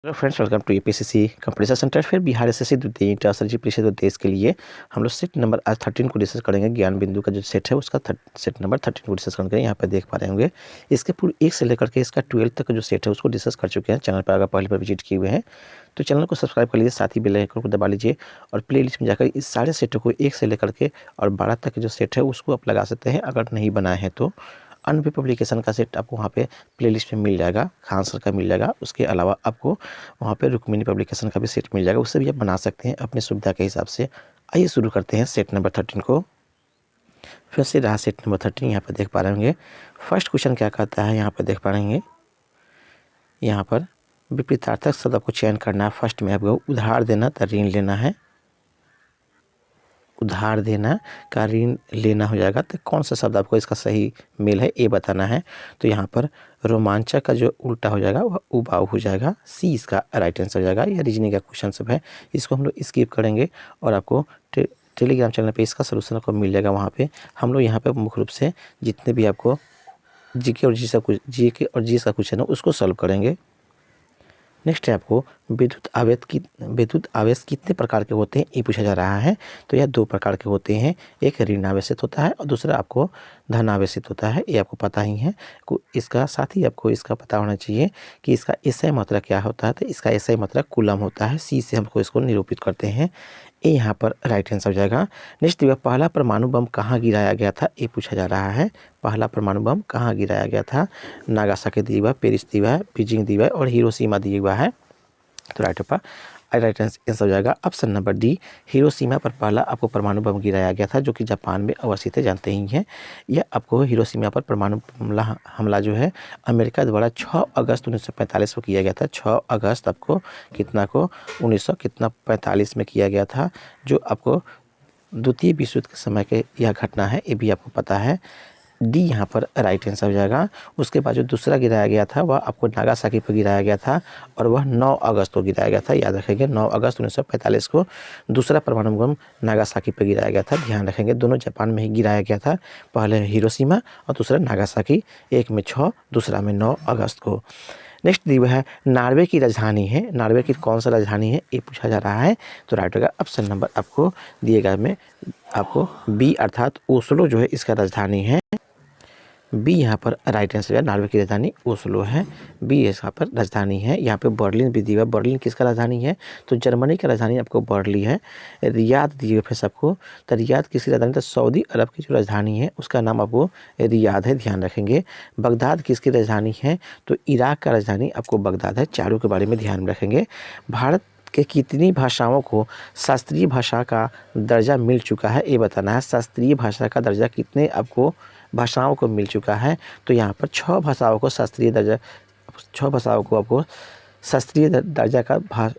Hello friends, welcome to UPSC competition centre. फिर Bihar SSC द्वितीय inter परिषद उद्देश्य के लिए हम लोग सेट नंबर आज 13 को डिस्कस करेंगे। ज्ञान बिंदु का जो सेट है उसका सेट नंबर 13 को डिस्कस करेंगे। यहाँ पर देख पा रहे होंगे इसके पूरे 1 से लेकर के इसका 12 तक का जो सेट है उसको डिस्कस कर चुके हैं। चैनल पर अगर पहले पर विजिट किए हुए हैं तो चैनल को सब्सक्राइब कर लीजिए, साथ ही बेल आइकन को दबा लीजिए और प्ले लिस्ट में जाकर इस सारे सेटों को 1 से लेकर के और 12 तक जो सेट है उसको आप लगा सकते हैं। अगर नहीं बनाए हैं तो अन्य पब्लिकेशन का सेट आपको वहाँ पे प्लेलिस्ट में मिल जाएगा, खान सर का मिल जाएगा। उसके अलावा आपको वहाँ पे रुक्मिणी पब्लिकेशन का भी सेट मिल जाएगा, उससे भी आप बना सकते हैं अपनी सुविधा के हिसाब से। आइए शुरू करते हैं सेट नंबर 13 को। फिर से रहा सेट नंबर 13। यहाँ पर देख पा रहे होंगे फर्स्ट क्वेश्चन क्या कहता है। यहाँ पर देख पा रहे होंगे यहाँ पर विपरीतार्थक शब्द आपको चयन करना है। फर्स्ट में आपको उधार देना तो ऋण लेना है, उधार देना का ऋण लेना हो जाएगा। तो कौन सा शब्द आपको इसका सही मेल है ये बताना है। तो यहाँ पर रोमांचक का जो उल्टा हो जाएगा वह उबाऊ हो जाएगा। सी इसका राइट आंसर हो जाएगा। यह रीजनिंग का क्वेश्चन सब है, इसको हम लोग स्किप करेंगे और आपको टेलीग्राम चैनल पे इसका सलूशन आपको मिल जाएगा। वहाँ पे हम लोग यहाँ पे मुख्य रूप से जितने भी आपको जीके और जी का क्वेश्चन है उसको सॉल्व करेंगे। नेक्स्ट है आपको विद्युत आवेश कितने प्रकार के होते हैं ये पूछा जा रहा है। तो यह 2 प्रकार के होते हैं, एक ऋण आवेशित होता है और दूसरा आपको धन आवेशित होता है। ये आपको पता ही है। इसका साथ ही आपको इसका पता होना चाहिए कि इसका एसआई मात्रा क्या होता है। तो इसका एसआई मात्रा कूलम होता है। सी से हमको इसको निरूपित करते हैं। ये यहाँ पर राइट आंसर हो जाएगा। नेक्स्ट पहला परमाणु बम कहाँ गिराया गया था ये पूछा जा रहा है। पहला परमाणु बम कहाँ गिराया गया था। नागासाकी दिया हुआ, पेरिस दिया हुआ है, बीजिंग दिया हुआ है और हिरोशिमा दिया हुआ है। तो राइट आंसर हो जाएगा ऑप्शन नंबर डी। हिरोशिमा पर पहला आपको परमाणु बम गिराया गया था जो कि जापान में अवस्थित है, जानते ही हैं। यह आपको हिरोशिमा पर परमाणु हमला जो है अमेरिका द्वारा 6 अगस्त 1945 को किया गया था। 6 अगस्त आपको कितना को 1945 में किया गया था, जो आपको द्वितीय विश्व युद्ध के समय के यह घटना है। ये भी आपको पता है। डी यहाँ पर राइट आंसर हो जाएगा। उसके बाद जो दूसरा गिराया गया था वह आपको नागासाकी पर गिराया गया था और वह 9 अगस्त को गिराया गया था। याद रखेंगे 9 अगस्त 1945 को दूसरा परमाणु बम नागासाकी पर गिराया गया था। ध्यान रखेंगे दोनों जापान में ही गिराया गया था, पहले हिरोशिमा और दूसरा नागासाकी। एक में 6, दूसरा में 9 अगस्त को। नेक्स्ट दी है नॉर्वे की राजधानी है। नॉर्वे की कौन सा राजधानी है ये पूछा जा रहा है। तो राइट होगा ऑप्शन नंबर आपको दिएगा में आपको बी अर्थात ओस्लो जो है इसका राजधानी है। बी यहाँ पर राइट आंसर है। नॉर्वे की राजधानी ओस्लो है। बी यहाँ पर राजधानी है। यहाँ पे बर्लिन भी दिया हुआ। बर्लिन किसका राजधानी है। तो जर्मनी की राजधानी आपको बर्लिन है। रियाद दी हुई फिर सबको। तो रियाद किसकी राजधानी। तो सऊदी अरब की जो राजधानी है उसका नाम आपको रियाद है, ध्यान रखेंगे। बगदाद किसकी राजधानी है। तो इराक का राजधानी आपको बगदाद है। चारों के बारे में ध्यान रखेंगे। भारत के कितनी भाषाओं को शास्त्रीय भाषा का दर्जा मिल चुका है ये बताना है। शास्त्रीय भाषा का दर्जा कितने आपको भाषाओं को मिल चुका है। तो यहाँ पर 6 भाषाओं को शास्त्रीय दर्जा, 6 भाषाओं को आपको शास्त्रीय दर्जा का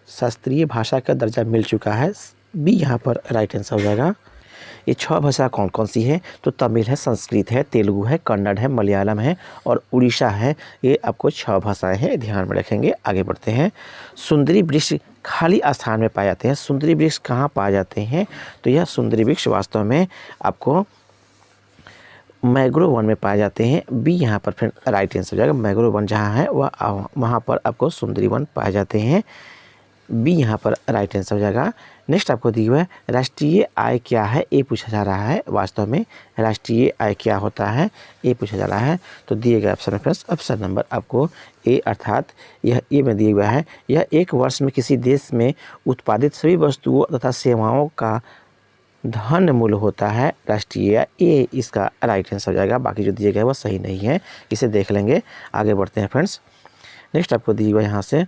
शास्त्रीय भाषा का दर्जा मिल चुका है। बी यहाँ पर राइट आंसर हो जाएगा। ये 6 भाषा कौन कौन सी है। तो तमिल है, संस्कृत है, तेलुगु है, कन्नड़ है, मलयालम है और उड़ीसा है। ये आपको 6 भाषाएं हैं, ध्यान में रखेंगे। आगे बढ़ते हैं। सुंदरी वृक्ष खाली स्थान में पाए जाते हैं। सुंदरी वृक्ष कहाँ पाए जाते हैं। तो यह सुंदरी वृक्ष वास्तव में आपको मैंग्रोव वन में पाए जाते हैं। बी यहाँ पर फिर राइट आंसर हो जाएगा। मैंग्रोव वन जहाँ है वहाँ पर आपको सुंदरी वन पाए जाते हैं। बी यहाँ पर राइट आंसर हो जाएगा। नेक्स्ट आपको दी हुआ है राष्ट्रीय आय क्या है ये पूछा जा रहा है। वास्तव में राष्ट्रीय आय क्या होता है ये पूछा जा रहा है। तो दिए गए ऑप्शन में फ्रेंड्स ऑप्शन नंबर आपको ए अर्थात यह ए में दिया हुआ है। यह एक वर्ष में किसी देश में उत्पादित सभी वस्तुओं तथा सेवाओं का धन मूल्य होता है। राष्ट्रीय आय ये इसका राइट आंसर हो जाएगा। बाकी जो दिए गए वह सही नहीं है, इसे देख लेंगे। आगे बढ़ते हैं फ्रेंड्स। नेक्स्ट आपको दिया हुआ यहाँ से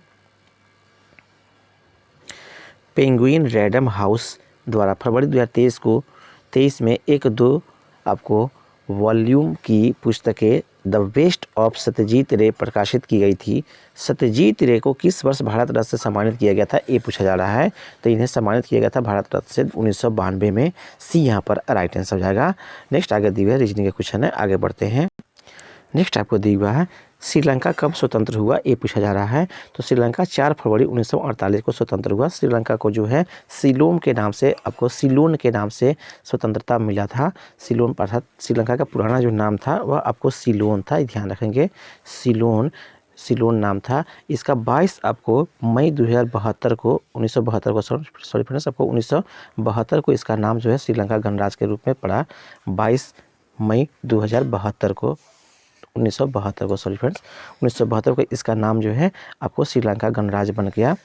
पेंगुइन रैंडम हाउस द्वारा फरवरी 2023 में 1-2 आपको वॉल्यूम की पुस्तकें द बेस्ट ऑफ सत्यजीत रे प्रकाशित की गई थी। सत्यजीत रे को किस वर्ष भारत रत्न से सम्मानित किया गया था ये पूछा जा रहा है। तो इन्हें सम्मानित किया गया था भारत रत्न से 1992 में। सी यहाँ पर राइट आंसर हो जाएगा। नेक्स्ट आगे दिया हुआ रीजनिंग का क्वेश्चन है, आगे बढ़ते हैं। नेक्स्ट आपको दिया हुआ है श्रीलंका कब स्वतंत्र हुआ ये पूछा जा रहा है। तो श्रीलंका 4 फरवरी 1948 को स्वतंत्र हुआ। श्रीलंका को जो है सिलोन के नाम से आपको सिलोन के नाम से स्वतंत्रता मिला था। सिलोन अर्थात श्रीलंका का पुराना जो नाम था वह आपको सिलोन था, ध्यान रखेंगे। सिलोन सिलोन नाम था। इसका 22 आपको मई 2072 को 1972 को सॉरी फ्रेंड्स, आपको 1972 को इसका नाम जो है श्रीलंका गणराज्य के रूप में पड़ा। 22 मई 2072 को 1972 को सॉरी फ्रेंड्स 1972 को इसका नाम जो है आपको श्रीलंका गणराज्य बन गया।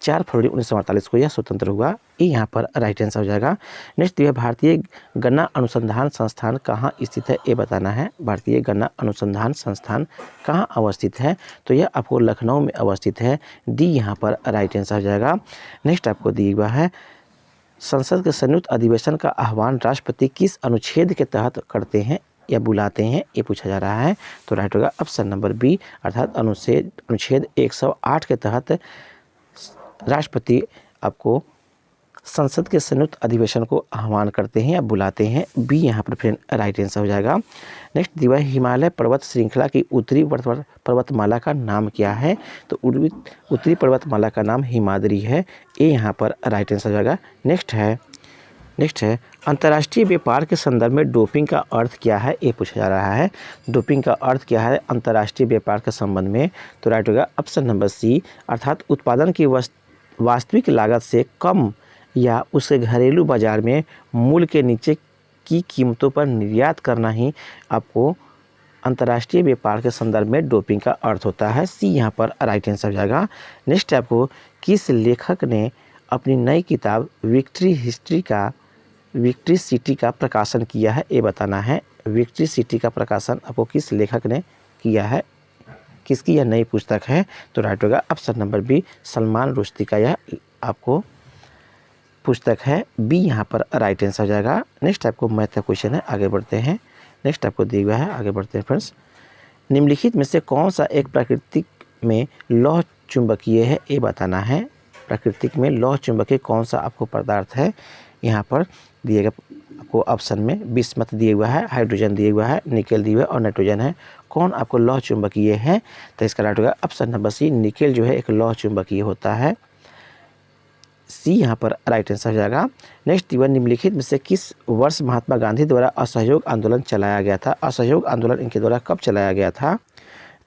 4 फरवरी 1948 को यह स्वतंत्र हुआ। ये यहाँ पर राइट आंसर हो जाएगा। नेक्स्ट दिया भारतीय गन्ना अनुसंधान संस्थान कहाँ स्थित है, ये बताना है। भारतीय गन्ना अनुसंधान संस्थान कहाँ अवस्थित है, तो यह आपको लखनऊ में अवस्थित है। डी यहाँ पर राइट आंसर हो जाएगा। नेक्स्ट आपको दिया हुआ है संसद के संयुक्त अधिवेशन का आह्वान राष्ट्रपति किस अनुच्छेद के तहत करते हैं या बुलाते हैं, ये पूछा जा रहा है। तो राइट होगा ऑप्शन नंबर बी, अर्थात अनुच्छेद 108 के तहत राष्ट्रपति आपको संसद के संयुक्त अधिवेशन को आह्वान करते हैं या बुलाते हैं। बी यहाँ पर फिर राइट आंसर हो जाएगा। नेक्स्ट दिवा हिमालय पर्वत श्रृंखला की उत्तरी पर्वतमाला का नाम क्या है, तो उत्तरी पर्वतमाला का नाम हिमाद्री है। ये यहाँ पर राइट आंसर हो जाएगा। नेक्स्ट है अंतर्राष्ट्रीय व्यापार के संदर्भ में डोपिंग का अर्थ क्या है, ये पूछा जा रहा है। डोपिंग का अर्थ क्या है अंतर्राष्ट्रीय व्यापार के संबंध में, तो राइट होगा ऑप्शन नंबर सी, अर्थात उत्पादन की वास्तविक लागत से कम या उसके घरेलू बाजार में मूल्य के नीचे की कीमतों पर निर्यात करना ही आपको अंतर्राष्ट्रीय व्यापार के संदर्भ में डोपिंग का अर्थ होता है। सी यहाँ पर राइट आंसर हो जाएगा। नेक्स्ट आपको किस लेखक ने अपनी नई किताब विक्ट्री सिटी का प्रकाशन किया है, ये बताना है। विक्ट्री सिटी का प्रकाशन आपको किस लेखक ने किया है, किसकी यह नई पुस्तक है, तो राइट होगा option number B, Salman Rushdie का यह आपको पुस्तक है। बी यहाँ पर राइट आंसर हो जाएगा। नेक्स्ट आपको मैथ का क्वेश्चन है, आगे बढ़ते हैं। नेक्स्ट आपको दिया हुआ है, आगे बढ़ते हैं फ्रेंड्स। निम्नलिखित में से कौन सा एक प्राकृतिक में लौह चुंबकीय है, ये बताना है। प्राकृतिक में लौह चुंबकीय कौन सा आपको पदार्थ है, यहाँ पर दिएगा आपको ऑप्शन में बिस्मथ दिया हुआ है, हाइड्रोजन दिया हुआ है, निकेल दिया हुआ है और नाइट्रोजन है। कौन आपको लौह चुंबकीय है, तो इसका राइट होगा ऑप्शन नंबर सी, निकेल जो है एक लौह चुंबकीय होता है। सी यहाँ पर राइट आंसर हो जाएगा। नेक्स्ट निम्नलिखित में से किस वर्ष महात्मा गांधी द्वारा असहयोग आंदोलन चलाया गया था, असहयोग आंदोलन इनके द्वारा कब चलाया गया था,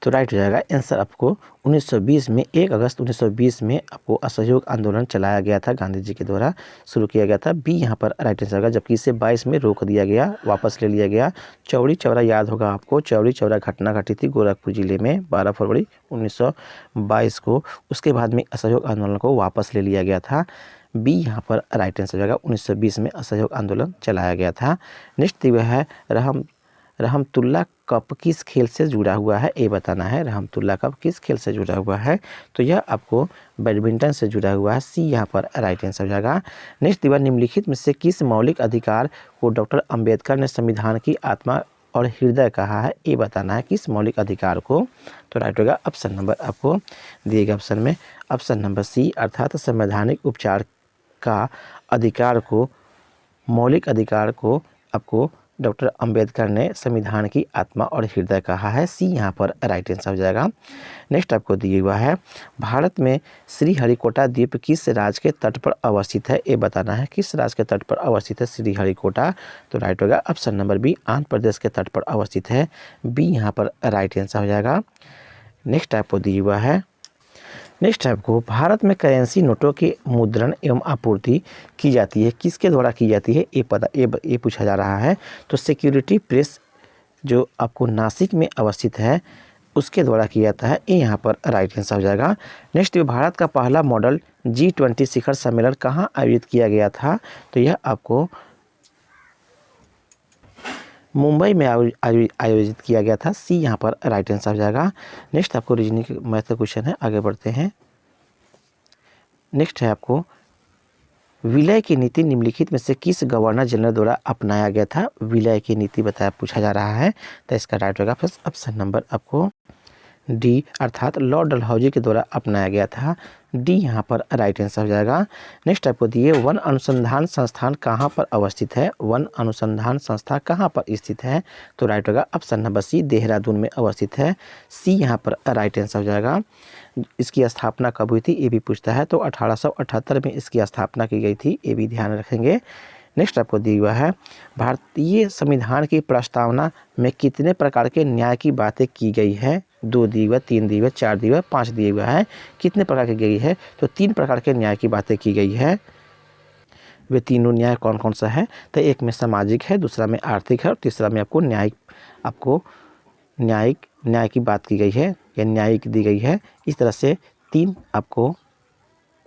तो राइट हो जाएगा आंसर आपको 1920 में 1 अगस्त 1920 में आपको असहयोग आंदोलन चलाया गया था, गांधी जी के द्वारा शुरू किया गया था। बी यहाँ पर राइट आंसर होगा, जबकि इसे 22 में रोक दिया गया, वापस ले लिया गया। चौरी चौरा याद होगा आपको, चौरी चौरा घटना घटी थी गोरखपुर जिले में 12 फरवरी 1922 को। उसके बाद में असहयोग आंदोलन को वापस ले लिया गया था। बी यहाँ पर राइट आंसर हो जाएगा, 1920 में असहयोग आंदोलन चलाया गया था। नेक्स्ट वह है रहमतुल्लाह कप किस खेल से जुड़ा हुआ है, ये बताना है। रहमतुल्लाह कप किस खेल से जुड़ा हुआ है, तो यह आपको बैडमिंटन से जुड़ा हुआ है। सी यहाँ पर राइट आंसर हो जाएगा। नेक्स्ट निम्नलिखित में से किस मौलिक अधिकार को डॉक्टर अंबेडकर ने संविधान की आत्मा और हृदय कहा है, ये बताना है। किस मौलिक अधिकार को, तो राइट होगा ऑप्शन नंबर आपको दिएगा ऑप्शन में ऑप्शन नंबर सी, अर्थात संवैधानिक उपचार का अधिकार को, मौलिक अधिकार को आपको डॉक्टर अंबेडकर ने संविधान की आत्मा और हृदय कहा है। सी यहाँ पर राइट आंसर हो जाएगा। नेक्स्ट आपको दिया हुआ है भारत में श्रीहरिकोटा द्वीप किस राज्य के तट पर अवस्थित है, ये बताना है। किस राज्य के तट पर अवस्थित है श्रीहरिकोटा, तो राइट होगा option number B, Andhra Pradesh के तट पर अवस्थित है। बी यहाँ पर राइट आंसर हो जाएगा। नेक्स्ट आपको दिया हुआ है, नेक्स्ट आपको भारत में करेंसी नोटों के मुद्रण एवं आपूर्ति की जाती है, किसके द्वारा की जाती है, ये पूछा जा रहा है। तो सिक्योरिटी प्रेस जो आपको नासिक में अवस्थित है उसके द्वारा किया जाता है। ये यहाँ पर राइट आंसर हो जाएगा। नेक्स्ट भारत का पहला मॉडल G20 शिखर सम्मेलन कहाँ आयोजित किया गया था, तो यह आपको मुंबई में आयोजित किया गया था। सी यहाँ पर राइट आंसर हो जाएगा। नेक्स्ट आपको रीजनिंग मैथ का क्वेश्चन है, आगे बढ़ते हैं। नेक्स्ट है आपको विलय की नीति निम्नलिखित में से किस गवर्नर जनरल द्वारा अपनाया गया था, विलय की नीति बताया पूछा जा रहा है, तो इसका राइट होगा फर्स्ट ऑप्शन नंबर आपको डी, अर्थात लॉर्ड डलहौजी के द्वारा अपनाया गया था। डी यहाँ पर राइट आंसर हो जाएगा। नेक्स्ट आपको दिए वन अनुसंधान संस्थान कहाँ पर अवस्थित है, वन अनुसंधान संस्था कहाँ पर स्थित है, तो राइट होगा ऑप्शन नंबर सी, देहरादून में अवस्थित है। सी यहाँ पर राइट आंसर हो जाएगा। इसकी स्थापना कब हुई थी, ये भी पूछता है, तो 1878 में इसकी स्थापना की गई थी, ये भी ध्यान रखेंगे। नेक्स्ट आपको दिया हुआ है भारतीय संविधान की प्रस्तावना में कितने प्रकार के न्याय की बातें की गई है, 2 दिए हुआ, 3 दिए हुआ, 4 दिए हुआ, 5 दिए हुआ है। कितने प्रकार की गई है? तो 3 प्रकार के न्याय की बातें की गई है। वे तीनों न्याय कौन कौन सा है? तो एक में सामाजिक है, दूसरा में आर्थिक है और तीसरा में आपको न्याय की बात की गई है या न्यायिक दी गई है। इस तरह से 3 आपको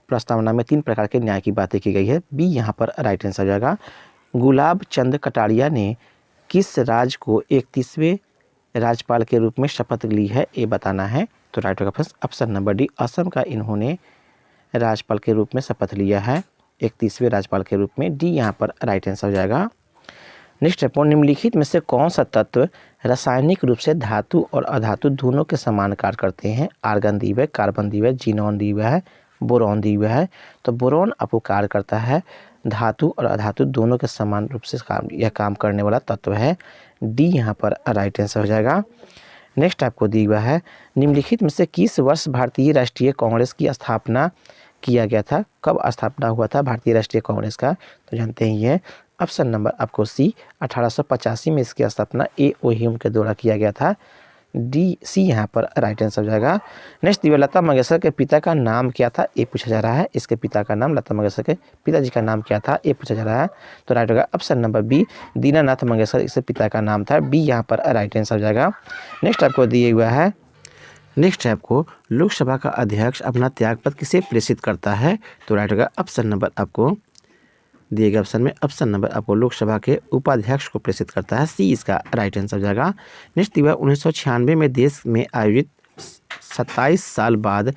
प्रस्तावना में 3 प्रकार के न्याय की बातें की गई है। बी यहाँ पर राइट आंसर हो जाएगा। गुलाब चंद कटारिया ने किस राज्य को 31वें राज्यपाल के रूप में शपथ ली है, ये बताना है। तो राइट होगा first option number D, Assam का इन्होंने राज्यपाल के रूप में शपथ लिया है 31वें राज्यपाल के रूप में। डी यहाँ पर राइट आंसर हो जाएगा। नेक्स्ट है, निम्नलिखित में से कौन सा तत्व रासायनिक रूप से धातु और अधातु दोनों के समान कार्य करते हैं? आर्गन दी हुआ है, कार्बन दी हुआ है, जीनोन दी हुआ है, बोरॉन दी हुआ है। तो बोरॉन आपको कार्य करता है धातु और अधातु दोनों के समान रूप से काम करने वाला तत्व है। डी यहाँ पर राइट आंसर हो जाएगा। नेक्स्ट आपको दी हुआ है, निम्नलिखित में से किस वर्ष भारतीय राष्ट्रीय कांग्रेस की स्थापना किया गया था? कब स्थापना हुआ था भारतीय राष्ट्रीय कांग्रेस का? तो जानते ही है। ऑप्शन नंबर आपको सी, 1885 में इसकी स्थापना A.O. ह्यूम के द्वारा किया गया था। डी सी यहाँ पर राइट आंसर हो जाएगा। नेक्स्ट दिव्या, लता मंगेशकर के पिता का नाम क्या था? ये पूछा जा रहा है। इसके पिता का नाम, लता मंगेशकर के पिताजी का नाम क्या था, ये पूछा जा रहा है। तो राइट होगा option number B, Dinanath Mangeshkar इसके पिता का नाम था। बी यहाँ पर राइट आंसर हो जाएगा। नेक्स्ट आपको दिए हुआ है, नेक्स्ट है आपको लोकसभा का अध्यक्ष अपना त्यागपत्र किसे प्रेषित करता है? तो राइट होगा ऑप्शन नंबर आपको दिए गए ऑप्शन में ऑप्शन नंबर आपको लोकसभा के उपाध्यक्ष को प्रेषित करता है। सी इसका राइट आंसर हो जाएगा। नेक्स्ट दिया 1996 में देश में आयोजित 27 साल बाद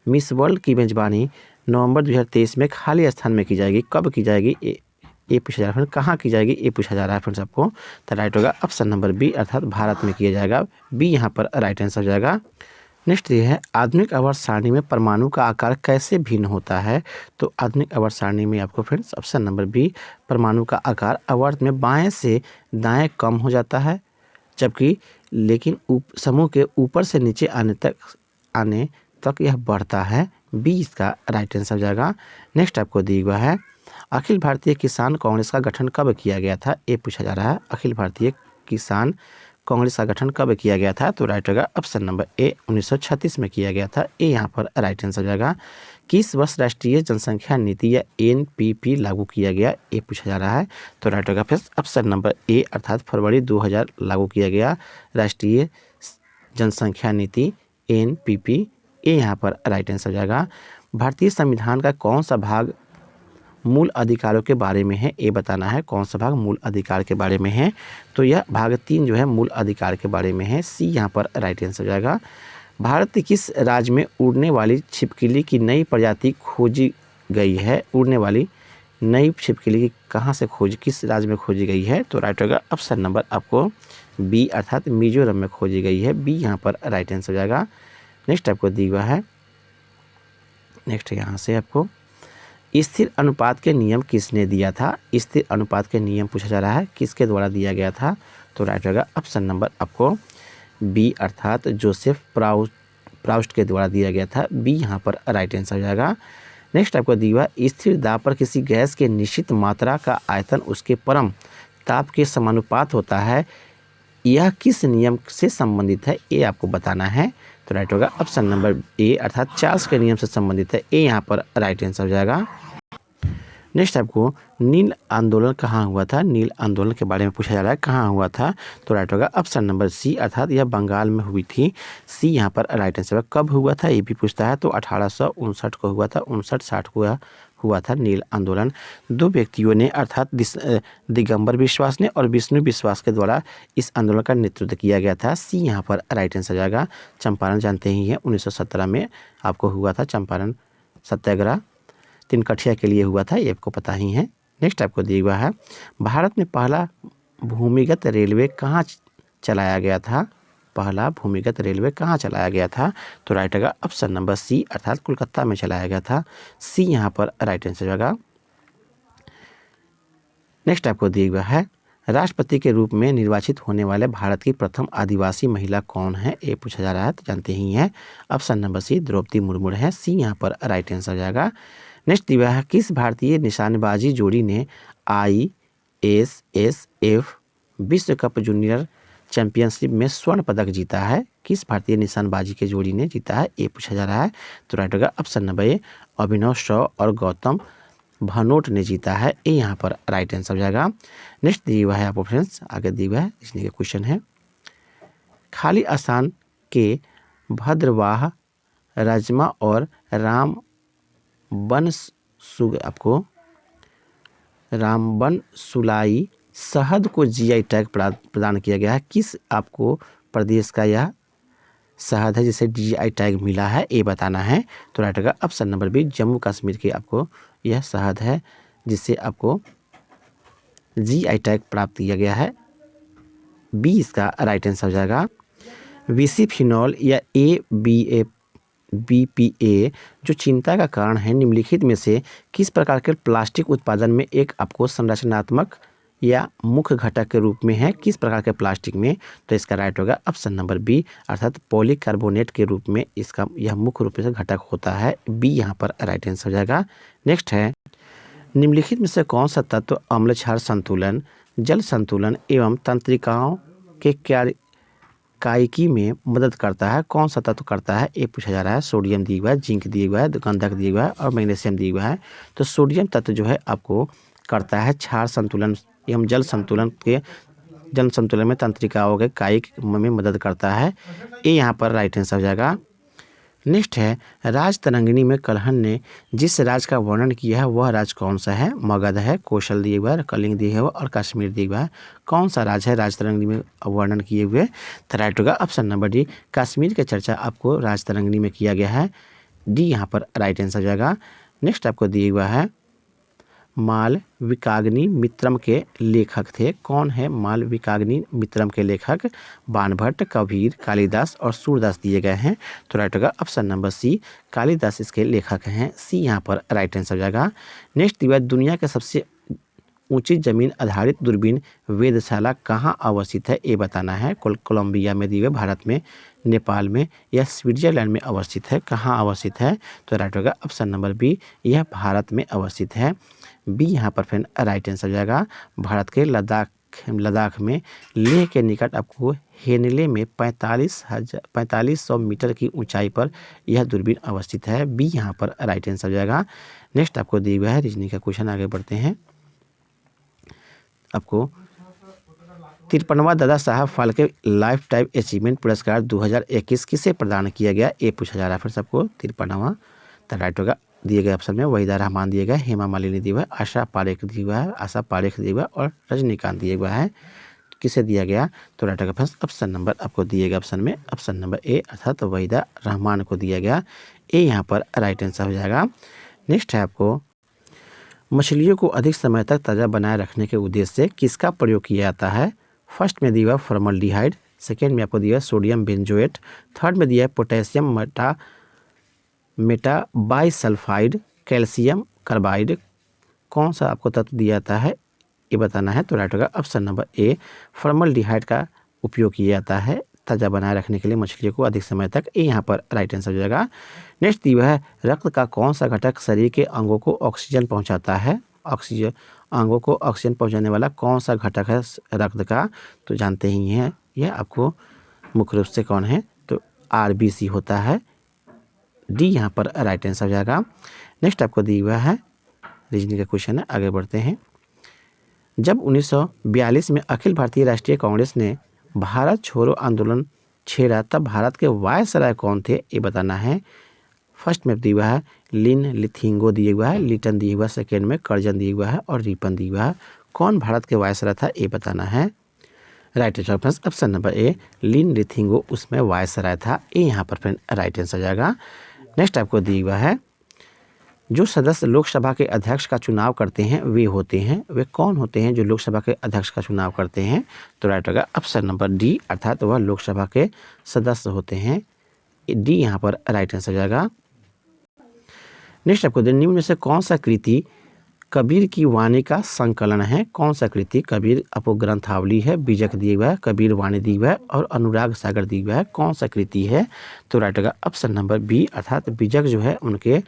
मिस वर्ल्ड की मेजबानी नवंबर 2023 में खाली स्थान में की जाएगी। कब की जाएगी ये पूछा जा रहा है। कहाँ की जाएगी ये पूछा जा रहा है फ्रेंड्स आपको। तो राइट होगा ऑप्शन नंबर बी, अर्थात भारत में किया जाएगा। बी यहाँ पर राइट आंसर हो जाएगा। नेक्स्ट ये है, आधुनिक आवर्त सारणी में परमाणु का आकार कैसे भिन्न होता है? तो आधुनिक आवर्त सारणी में आपको फ्रेंड्स ऑप्शन नंबर बी, परमाणु का आकार आवर्त में बाएं से दाएं कम हो जाता है, जबकि लेकिन समूह के ऊपर से नीचे आने तक यह बढ़ता है। बी इसका राइट आंसर हो जाएगा। नेक्स्ट आपको दिया हुआ है, अखिल भारतीय किसान कांग्रेस का गठन कब किया गया था? ये पूछा जा रहा है। अखिल भारतीय किसान कांग्रेस का गठन कब किया गया था? तो राइट होगा ऑप्शन नंबर ए, 1936 में किया गया था। ए यहाँ पर राइट आंसर हो जाएगा। किस वर्ष राष्ट्रीय जनसंख्या नीति या NPP लागू किया गया? ये पूछा जा रहा है। तो राइट होगा फिर ऑप्शन नंबर ए, अर्थात फरवरी 2000 लागू किया गया राष्ट्रीय जनसंख्या नीति NPP। ए यहाँ पर राइट आंसर हो जाएगा। भारतीय संविधान का कौन सा भाग मूल अधिकारों के बारे में है? ये बताना है कौन सा भाग मूल अधिकार के बारे में है। तो यह भाग 3 जो है मूल अधिकार के बारे में है। सी यहाँ पर राइट आंसर हो जाएगा। भारत के किस राज्य में उड़ने वाली छिपकली की नई प्रजाति खोजी गई है? उड़ने वाली नई छिपकली की कहाँ से किस राज्य में खोजी गई है? तो राइट होगा ऑप्शन नंबर आपको बी, अर्थात मिजोरम में खोजी गई है। बी यहाँ पर राइट आंसर हो जाएगा। नेक्स्ट आपको दिया हुआ है, नेक्स्ट यहाँ से आपको स्थिर अनुपात के नियम किसने दिया था? स्थिर अनुपात के नियम पूछा जा रहा है, किसके द्वारा दिया गया था? तो राइट होगा ऑप्शन नंबर आपको बी, अर्थात जोसेफ प्राउस्ट के द्वारा दिया गया था। बी यहाँ पर राइट आंसर हो जाएगा। नेक्स्ट आपको दिया हुआ, स्थिर दाब पर किसी गैस के निश्चित मात्रा का आयतन उसके परम ताप के समानुपात होता है। यह किस नियम से संबंधित है? ये आपको बताना है। तो राइट होगा ऑप्शन नंबर ए, अर्थात चार्ल्स के नियम से संबंधित है। ए यहाँ पर राइट आंसर हो जाएगा। नेक्स्ट आपको नील आंदोलन कहाँ हुआ था? नील आंदोलन के बारे में पूछा जा रहा है, कहाँ हुआ था? तो राइट होगा ऑप्शन नंबर सी, अर्थात यह बंगाल में हुई थी। सी यहाँ पर राइट आंसर है। कब हुआ था ये भी पूछता है। तो 1859 को हुआ था, 59-60 को हुआ था नील आंदोलन। 2 व्यक्तियों ने, अर्थात दिगंबर विश्वास ने और विष्णु विश्वास के द्वारा इस आंदोलन का नेतृत्व किया गया था। सी यहाँ पर राइट आंसर जाएगा। चंपारण जानते ही हैं 1917 में आपको हुआ था चंपारण सत्याग्रह, तिनकठिया के लिए हुआ था, ये आपको पता ही है। नेक्स्ट आपको दिया हुआ है, भारत में पहला भूमिगत रेलवे कहाँ चलाया गया था? पहला भूमिगत रेलवे कहाँ चलाया गया था? तो राइट होगा ऑप्शन नंबर सी, अर्थात कोलकाता में चलाया गया था। सी यहाँ पर राइट आंसर होगा। नेक्स्ट आपको दिया हुआ है, राष्ट्रपति के रूप में निर्वाचित होने वाले भारत की प्रथम आदिवासी महिला कौन है? ये पूछा जा रहा है, तो जानते ही हैं option number C, Droupadi Murmu है। सी यहाँ पर राइट आंसर जाएगा। नेक्स्ट दिया है, किस भारतीय निशानेबाजी जोड़ी ने ISSF विश्व कप जूनियर चैंपियनशिप में स्वर्ण पदक जीता है? किस भारतीय निशानबाजी के जोड़ी ने जीता है? ये पूछा जा रहा है। तो राइट होगा ऑप्शन नंबर ए, अभिनव शॉ और गौतम भानोट ने जीता है। ये यहाँ पर राइट आंसर हो जाएगा। नेक्स्ट दिया हुआ है आपको फ्रेंड्स, आगे दिया हुआ है इसलिए का क्वेश्चन है, खाली स्थान के भद्रवाह, राजमा और रामबन सुलाई शहद को जीआई टैग प्रदान किया गया है। किस आपको प्रदेश का यह शहद है जिसे जीआई टैग मिला है? ये बताना है। तो राइट होगा option number B, Jammu Kashmir के आपको यह शहद है जिससे आपको जीआई टैग प्राप्त किया गया है। बी इसका राइट आंसर हो जाएगा। बिस्फीनॉल या BPA जो चिंता का कारण है, निम्नलिखित में से किस प्रकार के प्लास्टिक उत्पादन में एक आपको संरचनात्मक या मुख्य घटक के रूप में है? किस प्रकार के प्लास्टिक में? तो इसका राइट होगा ऑप्शन नंबर बी, अर्थात पॉलीकार्बोनेट के रूप में इसका यह मुख्य रूप से घटक होता है। बी यहाँ पर राइट आंसर हो जाएगा। नेक्स्ट है, निम्नलिखित में से कौन सा तत्व अम्ल क्षार संतुलन, जल संतुलन एवं तंत्रिकाओं के कायिकी में मदद करता है? कौन सा तत्व करता है? ये पूछा जा रहा है। सोडियम दिया हुआ है, जिंक दिया हुआ है, गंधक दिया हुआ है और मैग्नीशियम दिया हुआ है। तो सोडियम तत्व जो है आपको करता है क्षार संतुलन एवं जल संतुलन में तंत्रिकाओं के कायिक में मदद करता है। ये यहाँ पर राइट आंसर हो जाएगा। नेक्स्ट है, राजतरंगिणी में कल्हण ने जिस राज का वर्णन किया है वह राज कौन सा है? मगध है, कौशल दिए हुआ है, कलिंग दिए हुआ और कश्मीर दिए हुआ है। कौन सा राज है राजतरंगिणी में वर्णन किए हुए? तो राइट होगा ऑप्शन नंबर डी, कश्मीर की चर्चा आपको राजतरंगिणी में किया गया है। डी यहाँ पर राइट आंसर हो जाएगा। नेक्स्ट आपको दिया हुआ है, मालविकाग्नि मित्रम के लेखक थे? कौन है मालविकाग्नि मित्रम के लेखक? बाणभट्ट, कबीर, कालिदास और सूरदास दिए गए हैं। तो राइट होगा ऑप्शन नंबर सी, कालिदास इसके लेखक हैं। सी यहाँ पर राइट आंसर हो जाएगा। नेक्स्ट दिया, दुनिया के सबसे ऊंची जमीन आधारित दूरबीन वेधशाला कहाँ अवस्थित है? ये बताना है। कोलंबिया में दिए, भारत में, नेपाल में या स्विट्जरलैंड में अवस्थित है? कहाँ अवस्थित है? तो राइट होगा ऑप्शन नंबर बी, यह भारत में अवस्थित है। बी यहाँ पर फिर राइट आंसर हो जाएगा। भारत के लद्दाख में लेह के निकट आपको हेनले में 4500 मीटर की ऊंचाई पर यह दूरबीन अवस्थित है। बी यहाँ पर राइट आंसर हो जाएगा। नेक्स्ट आपको दिया हुआ है रीजनिंग का क्वेश्चन, आगे बढ़ते हैं। आपको 53वां Dada Saheb Phalke life time achievement पुरस्कार 2021 किसे प्रदान किया गया? ये पूछा जा रहा है फिर सबको। 53वां, तो राइट होगा दिए गए ऑप्शन में वहीदा रहमान दिए गए, हेमा मालिनी दिया हुआ है, आशा पारेख दिया हुआ है, और रजनीकांत दिया हुआ है। किसे दिया गया? तो राइट होगा फर्स्ट ऑप्शन नंबर आपको दिए गए ऑप्शन में ऑप्शन नंबर ए, अर्थात वहीदा रहमान को दिया गया। ए यहाँ पर राइट आंसर हो जाएगा। नेक्स्ट है, आपको मछलियों को अधिक समय तक ताज़ा बनाए रखने के उद्देश्य से किसका प्रयोग किया जाता है? फर्स्ट में दिया हुआ फॉर्मल्डिहाइड, सेकेंड में आपको दिया सोडियम बेंजोएट, थर्ड में दिया है पोटेशियम मेटाबाइसल्फाइड, कैल्शियम कार्बाइड। कौन सा आपको तत्व दिया जाता है ये बताना है। तो राइट होगा ऑप्शन नंबर ए, फॉर्मल्डिहाइड का उपयोग किया जाता है ताज़ा बनाए रखने के लिए मछलियों को अधिक समय तक। ये यहाँ पर राइट आंसर हो जाएगा। नेक्स्ट दिया है, रक्त का कौन सा घटक शरीर के अंगों को ऑक्सीजन पहुँचाता है? अंगों को ऑक्सीजन पहुँचाने वाला कौन सा घटक है रक्त का? तो जानते ही हैं यह आपको मुख्य रूप से कौन है? तो RBC होता है। डी यहाँ पर राइट आंसर हो जाएगा। नेक्स्ट आपको दिया हुआ है रीजनिंग का क्वेश्चन है, आगे बढ़ते हैं। जब 1942 में अखिल भारतीय राष्ट्रीय कांग्रेस ने भारत छोड़ो आंदोलन छेड़ा तब भारत के वायसराय कौन थे? ये बताना है। फर्स्ट में दिया हुआ है लिन लिथिंगो दिया हुआ है, लिटन दिया हुआ है, सेकेंड में कर्जन दिया हुआ है और रिपन दिया हुआ है। कौन भारत के वायसराय था ये बताना है। Right answer friends option number A, Linlithgow उसमें वायसराय था। ये यहाँ पर फ्रेंड राइट आंसर जाएगा। नेक्स्ट आपको दिया हुआ है, जो सदस्य लोकसभा के अध्यक्ष का चुनाव करते हैं वे कौन होते हैं जो लोकसभा के अध्यक्ष का चुनाव करते हैं? तो राइट होगा ऑप्शन नंबर डी, अर्थात वह लोकसभा के सदस्य होते हैं। डी यहाँ पर राइट आंसर जाएगा। नेक्स्ट आपको निम्न में से कौन सा कृति कबीर की वाणी का संकलन है? कौन सा कृति? कबीर आपको ग्रंथावली है, बीजक दिया हुआ है, कबीर वाणी दिया हुआ है और अनुराग सागर दिया हुआ है। कौन सा कृति है? तो राइट होगा ऑप्शन नंबर बी, अर्थात बीजक जो है उनके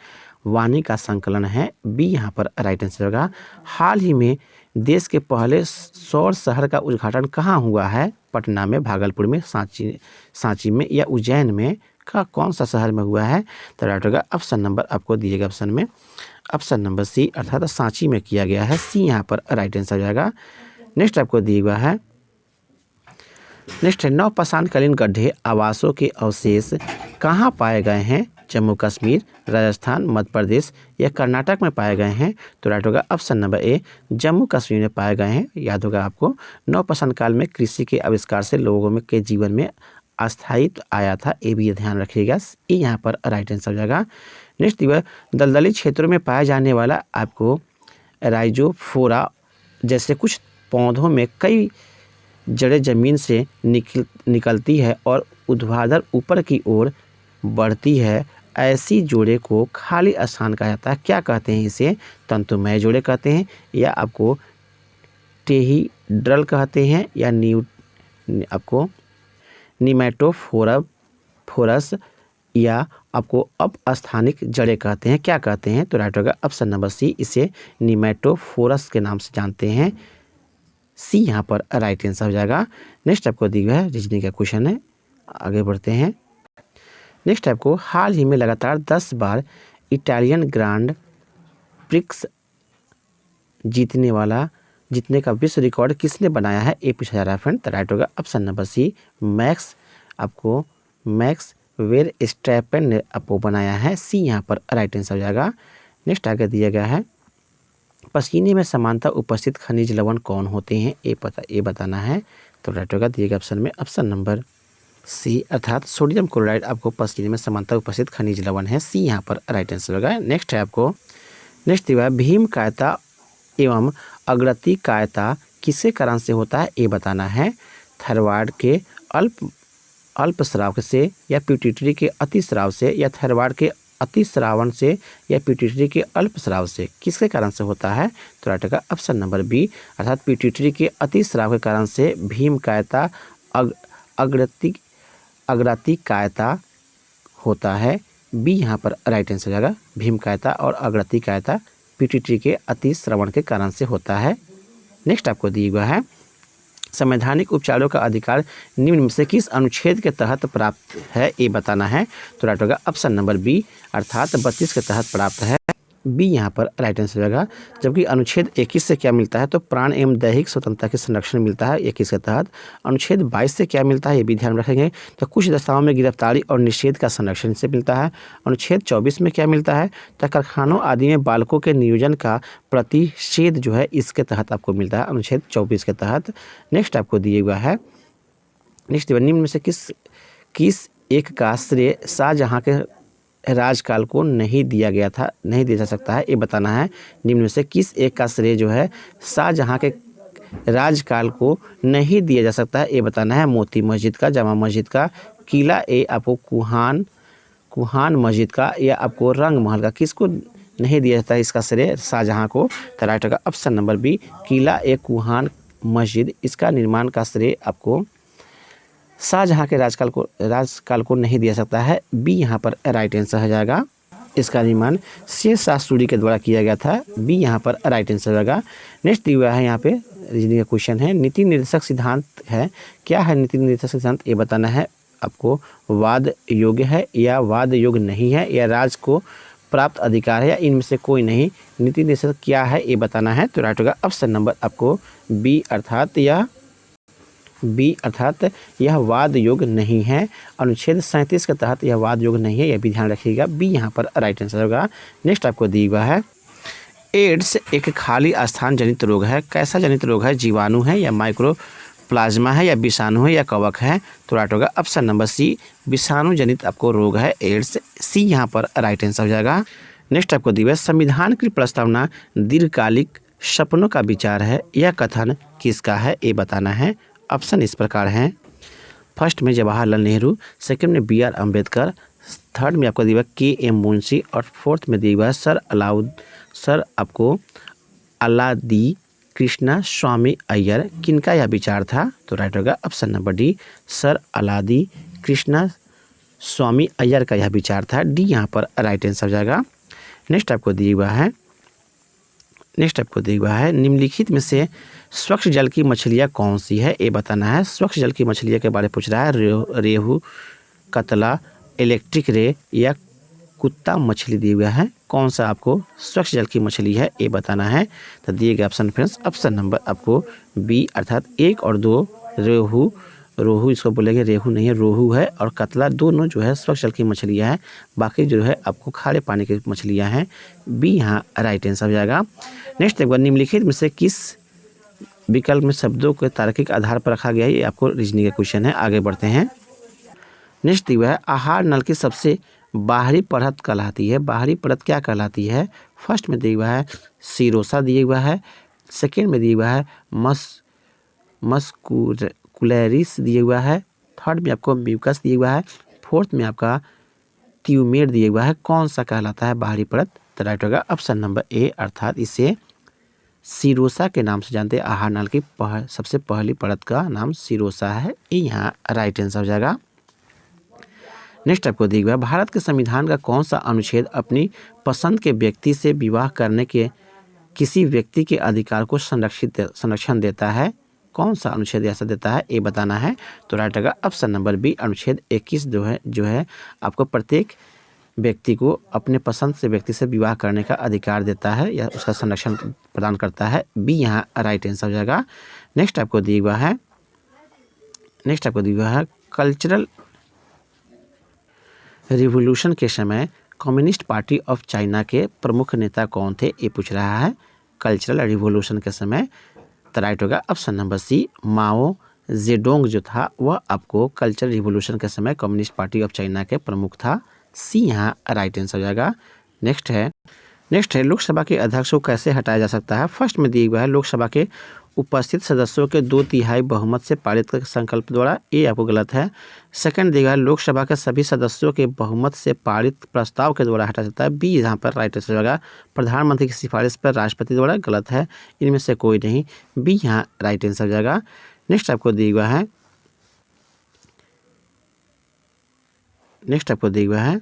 वाणी का संकलन है। बी यहाँ पर राइट आंसर होगा। हाल ही में देश के पहले सौर शहर का उद्घाटन कहाँ हुआ है? पटना में, भागलपुर में, सांची में या उज्जैन में का कौन सा शहर में हुआ है? तो राइट होगा ऑप्शन नंबर आपको दिएगा ऑप्शन में ऑप्शन नंबर सी अर्थात सांची में किया गया है। सी यहाँ पर राइट आंसर हो जाएगा। नेक्स्ट आपको दिया हुआ है, नेक्स्ट है नवपाषाणकालीन गड्ढे आवासों के अवशेष कहाँ पाए गए हैं? जम्मू कश्मीर, राजस्थान, मध्य प्रदेश या कर्नाटक में पाए गए हैं? तो राइट होगा ऑप्शन नंबर ए जम्मू कश्मीर में पाए गए हैं। याद होगा आपको नवपाषाण काल में कृषि के आविष्कार से लोगों में के जीवन में अस्थायित्व आया था, ये भी ध्यान रखिएगा। ये यहाँ पर राइट आंसर हो जाएगा। नेक्स्ट दिया दलदली क्षेत्रों में पाया जाने वाला आपको राइजोफोरा जैसे कुछ पौधों में कई जड़ें जमीन से निकलती है और ऊर्ध्वाधर ऊपर की ओर बढ़ती है, ऐसी जोड़े को खाली स्थान कहा जाता है। क्या कहते हैं इसे? तंतुमय जोड़े कहते हैं या आपको टेहीड्रल कहते हैं या आपको निमेटोफोरस या आपको अपस्थानिक जड़ें कहते हैं। क्या कहते हैं? तो राइट होगा ऑप्शन नंबर सी, इसे निमेटोफोरस के नाम से जानते हैं। सी यहाँ पर राइट आंसर हो जाएगा। नेक्स्ट आपको दिया है रीजनिंग का क्वेश्चन है, आगे बढ़ते हैं। नेक्स्ट आपको हाल ही में लगातार 10 बार इटालियन ग्रांड प्रिक्स जीतने का विश्व रिकॉर्ड किसने बनाया है? ये पूछा जा रहा है फ्रेंड। तो राइट होगा option number C Max Verstappen ने आपको बनाया है। सी यहाँ पर राइट आंसर हो जाएगा। नेक्स्ट आगे दिया गया है पसीने में समानता उपस्थित खनिज लवण कौन होते हैं? ये बताना है। तो राइट होगा दिएगा ऑप्शन में ऑप्शन नंबर सी अर्थात सोडियम क्लोराइड आपको पसीने में समानता उपस्थित खनिज लवण है। सी यहाँ पर राइट आंसर होगा। नेक्स्ट है आपको दिया भीम कायता एवं अग्रती कायता किसके कारण से होता है? ये बताना है। थायराइड के अल्प स्राव से या पिट्यूटरी के अतिस्राव से या थायराइड के अतिस्रावन से या पिट्यूटरी के अल्प स्राव से किसके कारण से होता है? तो राइट होगा ऑप्शन नंबर बी अर्थात पिट्यूटरी के अतिस्राव के कारण से भीम कायता अग्रती कायता होता है। बी यहाँ पर राइट आंसर हो जाएगा। भीम कायता और अग्रती कायता पिट्यूटरी के अतिस्रवण के कारण से होता है। नेक्स्ट आपको दिया हुआ है संवैधानिक उपचारों का अधिकार निम्न में से किस अनुच्छेद के तहत प्राप्त है? ये बताना है। तो राइट होगा ऑप्शन नंबर बी अर्थात 32 के तहत प्राप्त है। बी यहाँ पर राइट आंसर होगा। जबकि अनुच्छेद 21 से क्या मिलता है? तो प्राण एवं दैहिक स्वतंत्रता के संरक्षण मिलता है 21 के तहत। अनुच्छेद 22 से क्या मिलता है? ये भी ध्यान रखेंगे। तो कुछ दस्ताओं में गिरफ्तारी और निषेध का संरक्षण से मिलता है। अनुच्छेद 24 में क्या मिलता है? तो कारखानों आदि में बालकों के नियोजन का प्रतिषेध जो है इसके तहत आपको मिलता है, अनुच्छेद 24 के तहत। नेक्स्ट आपको दिया हुआ है नेक्स्ट निम्न में से किस एक का श्रेय शाहजहाँ के राजकाल को नहीं दिया जा सकता है? ये बताना है। निम्न में से किस एक का श्रेय जो है शाहजहाँ के राजकाल को नहीं दिया जा सकता है? ये बताना है। मोती मस्जिद का, जामा मस्जिद का, किला ए आपको कुहान मस्जिद का या आपको रंग महल का, किसको नहीं दिया जाता है इसका श्रेय शाहजहाँ को? तो राइट होगा ऑप्शन नंबर बी किला ए कुहान मस्जिद, इसका निर्माण का श्रेय आपको शाहजहाँ के राजकाल को नहीं दिया सकता है। बी यहाँ पर राइट आंसर हो जाएगा। इसका निर्माण शेरशाह सूरी के द्वारा किया गया था। बी यहाँ पर राइट आंसर होगा। नेक्स्ट दिया हुआ है यहाँ पे रीजनिंग का क्वेश्चन है नीति निर्देशक सिद्धांत है। क्या है नीति निर्देशक सिद्धांत? ये बताना है आपको। वाद योग्य है या वाद योग्य नहीं है या राज को प्राप्त अधिकार है या इनमें से कोई नहीं। नीति निर्देशक क्या है ये बताना है। तो राइट होगा ऑप्शन नंबर आपको बी अर्थात यह वाद योग्य नहीं है। अनुच्छेद 37 के तहत यह वाद योग्य नहीं है, यह भी ध्यान रखिएगा। बी यहाँ पर राइट आंसर होगा। नेक्स्ट आपको दिया हुआ है एड्स एक खाली स्थान जनित रोग है। कैसा जनित रोग है? जीवाणु है या माइक्रोप्लाज्मा है या विषाणु है या कवक है? तो राइट होगा ऑप्शन नंबर सी विषाणु जनित आपको रोग है एड्स। सी यहाँ पर राइट आंसर हो जाएगा। नेक्स्ट आपको दिया संविधान की प्रस्तावना दीर्घकालिक सपनों का विचार है। यह कथन किसका है? ये बताना है। ऑप्शन इस प्रकार हैं। फर्स्ट में जवाहरलाल नेहरू, सेकंड में बी आर अम्बेडकर, थर्ड में आपको दिया के एम मुंशी और फोर्थ में दिया है सर आपको अलादी कृष्णा स्वामी अय्यर। किनका यह विचार था? तो राइट होगा option number D sir अलादी Krishna स्वामी अय्यर का यह विचार था। डी यहाँ पर राइट आंसर हो जाएगा। नेक्स्ट आपको दिया हुआ है नेक्स्ट आपको दिया हुआ है निम्नलिखित में से स्वच्छ जल की मछलियाँ कौन सी है, ये बताना है। स्वच्छ जल की मछलियाँ के बारे में पूछ रहा है। रेहू, कतला, इलेक्ट्रिक रे या कुत्ता मछली दिया हुआ है। कौन सा आपको स्वच्छ जल की मछली है ये बताना है। तो दिए गए ऑप्शन फ्रेंड्स, ऑप्शन नंबर आपको बी अर्थात 1 और 2 रेहू, रोहू इसको बोलेंगे, रेहू नहीं है रोहू है, और कतला दोनों जो है स्वच्छ जल की मछलियाँ हैं। बाकी जो है आपको खारे पानी की मछलियाँ हैं। बी यहाँ राइट आंसर हो जाएगा। नेक्स्ट एक बार निम्नलिखित में से किस विकल्प में शब्दों के तार्किक आधार पर रखा गया है, ये आपको रीजनिंग का क्वेश्चन है। आगे बढ़ते हैं। नेक्स्ट दिया हुआ है आहार नल की सबसे बाहरी परत कहलाती है। बाहरी परत क्या कहलाती है? फर्स्ट में दिया हुआ है सीरोसा दिया हुआ है, सेकेंड में दिया हुआ है मस्कुलैरिस दिया हुआ है, थर्ड में आपको म्यूकस दिया हुआ है, फोर्थ में आपका ट्यूमेर दिया हुआ है। कौन सा कहलाता है बाहरी परत? तो राइट होगा ऑप्शन नंबर ए अर्थात इसे सीरोसा के नाम से जानते हैं। आहार नल की सबसे पहली परत का नाम सीरोसा है। ये यहाँ राइट आंसर हो जाएगा। नेक्स्ट आपको दिया हुआ है भारत के संविधान का कौन सा अनुच्छेद अपनी पसंद के व्यक्ति से विवाह करने के किसी व्यक्ति के अधिकार को संरक्षण देता है? कौन सा अनुच्छेद ऐसा देता है ये बताना है। तो राइट होगा ऑप्शन नंबर बी अनुच्छेद 21 जो है आपको प्रत्येक व्यक्ति को अपने पसंद से व्यक्ति से विवाह करने का अधिकार देता है या उसका संरक्षण प्रदान करता है। बी यहाँ राइट आंसर हो जाएगा। नेक्स्ट आपको दिया हुआ है कल्चरल रिवॉल्यूशन के समय कम्युनिस्ट पार्टी ऑफ चाइना के प्रमुख नेता कौन थे, ये पूछ रहा है। कल्चरल रिवॉल्यूशन के समय तो राइट होगा option number C Mao Zedong जो था वह आपको कल्चरल रिवॉल्यूशन के समय कम्युनिस्ट पार्टी ऑफ चाइना के प्रमुख था। सी यहाँ राइट आंसर हो जाएगा। नेक्स्ट है लोकसभा के अध्यक्ष को कैसे हटाया जा सकता है। फर्स्ट में दिया हुआ है लोकसभा के उपस्थित सदस्यों के 2/3 बहुमत से पारित संकल्प द्वारा, ये आपको गलत है। सेकंड दिया है लोकसभा के सभी सदस्यों के बहुमत से पारित प्रस्ताव के द्वारा हटा सकता है। बी यहाँ पर राइट आंसर होगा प्रधानमंत्री की सिफारिश पर राष्ट्रपति द्वारा, गलत है, इनमें से कोई नहीं। बी यहाँ राइट आंसर हो जाएगा। नेक्स्ट आपको दिया हुआ है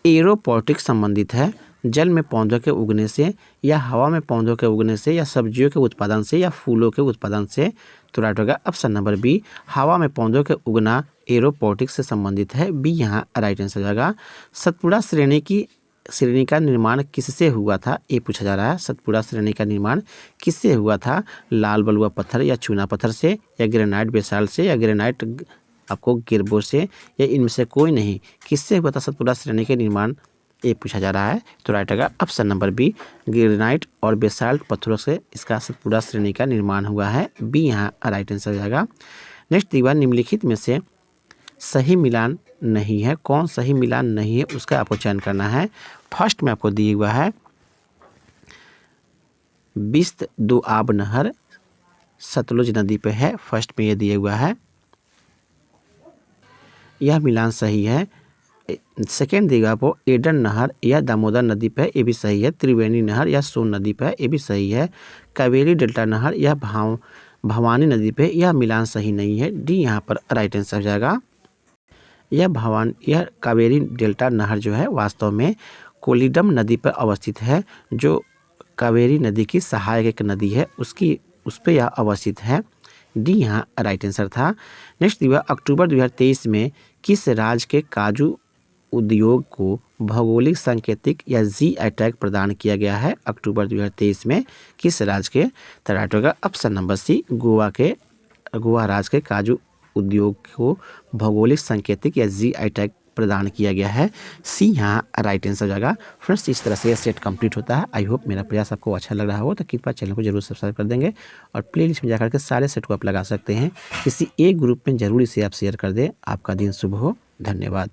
एरोपोटिक्स संबंधित है जल में पौधों के उगने से या हवा में पौधों के उगने से या सब्जियों के उत्पादन से या फूलों के उत्पादन से। तो राइट होगा ऑप्शन नंबर बी हवा में पौधों के उगना एरोपोटिक्स से संबंधित है। बी यहाँ राइट आंसर हो जाएगा। सतपुड़ा श्रेणी का निर्माण किससे हुआ था, ये पूछा जा रहा है। सतपुड़ा श्रेणी का निर्माण किससे हुआ था? लाल बलुआ पत्थर या चूना पत्थर से या ग्रेनाइट बेसाल्ट से या ग्रेनाइट आपको गिरबो से या इनमें से कोई नहीं। किससे हुआ था सतपुड़ा श्रेणी के निर्माण, ये पूछा जा रहा है। तो राइट होगा ऑप्शन नंबर बी ग्रेनाइट और बेसाल्ट पत्थरों से इसका सतपुड़ा श्रेणी का निर्माण हुआ है। बी यहाँ राइट आंसर हो जाएगा। नेक्स्ट दीवार निम्नलिखित में से सही मिलान नहीं है। कौन सही मिलान नहीं है उसका आपको चयन करना है। फर्स्ट में आपको दिया हुआ है बिस्त दोआब नहर सतलुज नदी पे है। फर्स्ट में ये दिया हुआ है, यह मिलान सही है। सेकेंड दिया आपको एडन नहर या दामोदर नदी पे, ये भी सही है। त्रिवेणी नहर या सोन नदी पे, ये भी सही है। कावेरी डेल्टा नहर या भवानी नदी पे, यह मिलान सही नहीं है। डी यहाँ पर राइट आंसर हो जाएगा। यह कावेरी डेल्टा नहर जो है वास्तव में कोलिडम नदी पर अवस्थित है, जो कावेरी नदी की सहायक एक नदी है, उस पर यह अवस्थित है। डी यहाँ राइट आंसर था। नेक्स्ट दिया अक्टूबर 2023 में किस राज्य के काजू उद्योग को भौगोलिक सांकेतिक या GI टैग प्रदान किया गया है। अक्टूबर 2023 में किस राज्य के? तो राइट होगा ऑप्शन नंबर सी गोवा राज्य के काजू उद्योग को भौगोलिक सांकेतिक या GI टैग प्रदान किया गया है। सी यहाँ राइट आंसर हो जाएगा। फ्रेंड्स इस तरह से सेट कंप्लीट होता है। आई होप मेरा प्रयास आपको अच्छा लग रहा हो तो कृपया चैनल को जरूर सब्सक्राइब कर देंगे और प्लेलिस्ट में जाकर के सारे सेट को आप लगा सकते हैं। किसी एक ग्रुप में जरूर इसे आप शेयर कर दें। आपका दिन शुभ हो। धन्यवाद।